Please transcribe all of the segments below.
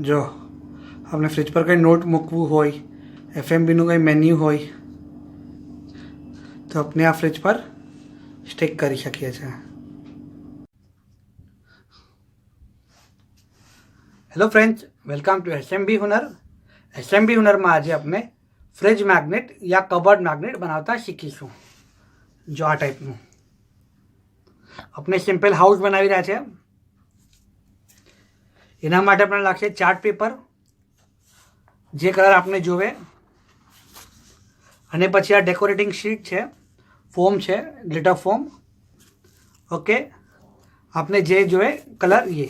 જો આપણે ફ્રિજ પર કંઈ નોટ મૂકવું હોય, એફએમબીનું કંઈ મેન્યુ હોય તો આપણે આ ફ્રિજ પર સ્ટિક કરી શકીએ છીએ. Hello friends, welcome to SMB Hunar. SMB હુનરમાં આજે આપણે ફ્રિજ મેગ્નેટ યા કબર્ડ મેગ્નેટ બનાવતા શીખીશું. જો આ ટાઈપનું આપણે સિમ્પલ હાઉસ બનાવી રહ્યા છે. એના માટે આપણે લાગશે ચાર્ટ પેપર, જે કલર આપણે જોવે, અને પછી આ ડેકોરેટિંગ શીટ છે, ફોમ છે, ગ્લિટર ફોમ. ઓકે, આપણે જે જોવે કલર એ.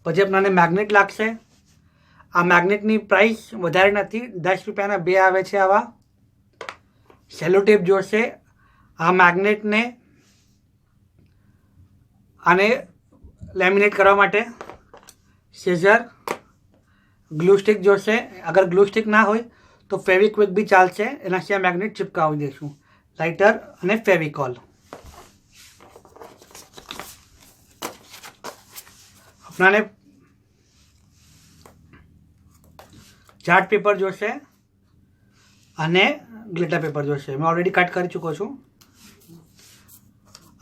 પછી આપણને મેગ્નેટ લાગશે. આ મેગ્નેટની પ્રાઇસ વધારે નથી, 10 રૂપિયાના 2 આવે છે આવા. સેલો ટેપ જોશે. આ મેગ્નેટને આને લેમિનેટ કરવા માટે સીઝર, ગ્લુ સ્ટિક જોશે. અગર ગ્લુ સ્ટિક ના હોય તો ફેવિક્વિક બી ચાલશે. એના સિવાય મેગ્નેટ ચિપકાવી દઈશું. લાઇટર અને ફેવિકોલ. આપણાને ચાર્ટ પેપર જોશે અને ગ્લિટર પેપર જોશે. મેં ઓલરેડી કટ કરી ચૂક્યો છું.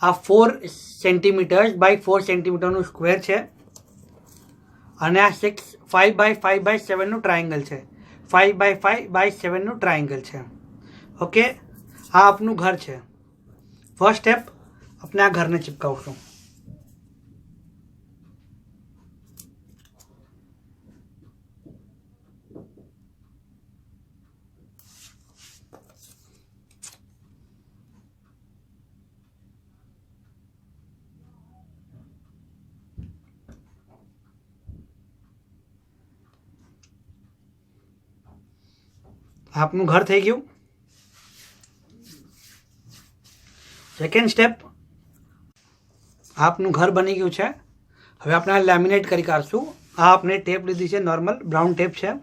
આ 4 સેન્ટીમીટર બાય 4 સેન્ટીમીટરનું સ્ક્વેર છે અને આ 5 બાય 5 બાય 7નું ટ્રાયેંગલ છે. 5 બાય 5 બાય 7નું ટ્રાયેંગલ છે. ઓકે, આ આપનું ઘર છે. ફર્સ્ટ સ્ટેપ, આપણે આ ઘરને ચિપકાવશું. આપનું ઘર થઈ ગયું. સેકન્ડ સ્ટેપ, આપનું ઘર બની ગયું છે. હવે આપણે લેમિનેટ કરી કાઢશું. આ આપણે ટેપ લીધી છે, નોર્મલ બ્રાઉન ટેપ છે.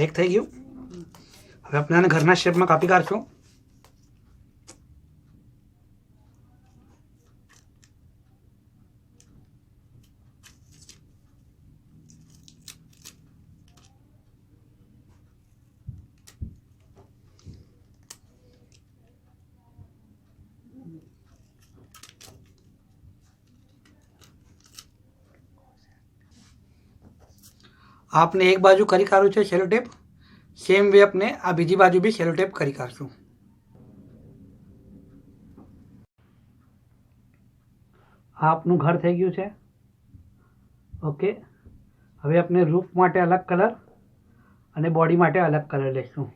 એક થઈ ગયું. હવે આપણે આને ઘરના શેપમાં કાપી કાઢશું. आपने एक बाजू કરી કાઢ્યું છે સેલો ટેપ. સેમ વે આપણે આ બીજી બાજુ બી સેલો ટેપ કરી કાઢશું. આ આપનું ઘર થઈ ગયું છે. ઓકે, હવે આપણે રૂફ માટે અલગ કલર અને બોડી માટે અલગ કલર લઈશું.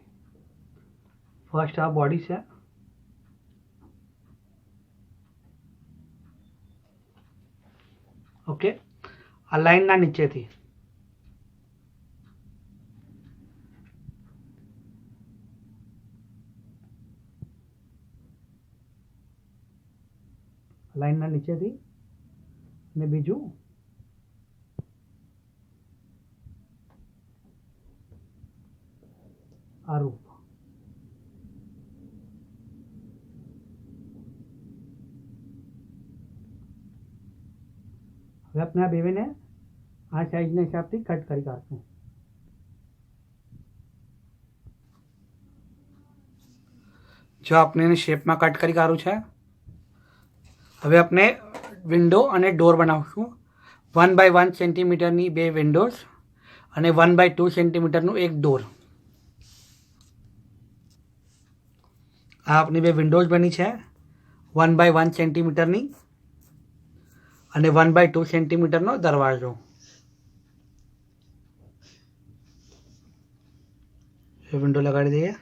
ફર્સ્ટ આ બોડી છે. ઓકે, આ લાઈનના નીચેથી લાઈનના નીચેથી અને બીજું આ રૂપ. હવે આપણે આ બેને આ સાઈઝના હિસાબથી કટ કરી કાઢશું. જો આપણે એને શેપમાં કટ કરી કાઢવું છે. હવે આપણે વિન્ડો અને ડોર બનાવશું. 1 બાય 1 સેન્ટીમીટરની 2 વિન્ડોઝ અને 1 બાય 2 સેન્ટીમીટરનું એક ડોર. આ આપણી 2 વિન્ડોઝ બની છે 1 બાય 1 સેન્ટીમીટરની અને 1 બાય 2 સેન્ટીમીટરનો દરવાજો. એ વિન્ડો લગાડી દઈએ.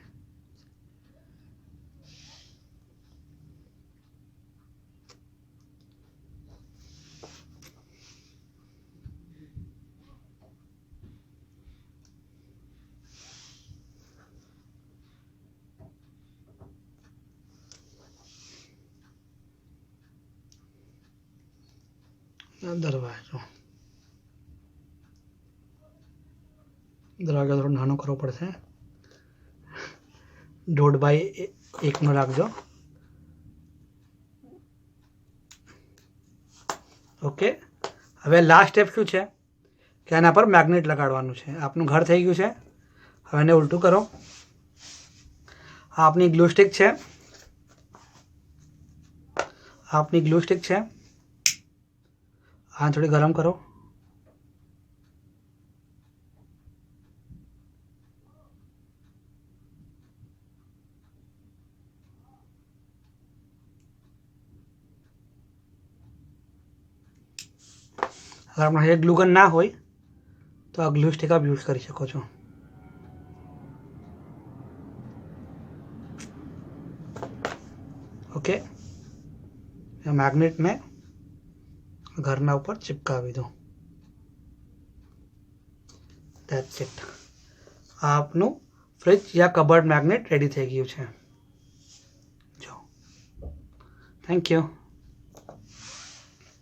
દરવાજો થોડો નાનો કરવો પડશે. 1.5x રાખજો. ઓકે, હવે લાસ્ટ સ્ટેપ શું છે કે આના પર મેગ્નેટ લગાડવાનું છે. આપનું ઘર થઈ ગયું છે. હવે એને ઉલટું કરો. આ આપની ગ્લુ સ્ટિક છે. આ થોડી ગરમ કરો. અગર આપણા હેર ગ્લુગન ના હોય તો આ ગ્લુ સ્ટિક આપ યુઝ કરી શકો છો. ઓકે, મેગ્નેટ મેં ઘરના ઉપર ચિપકાવી દો. That's it. આપનું ફ્રિજ યા કબર્ડ મેગ્નેટ રેડી થઈ ગયું છે. જો, થેન્ક યુ.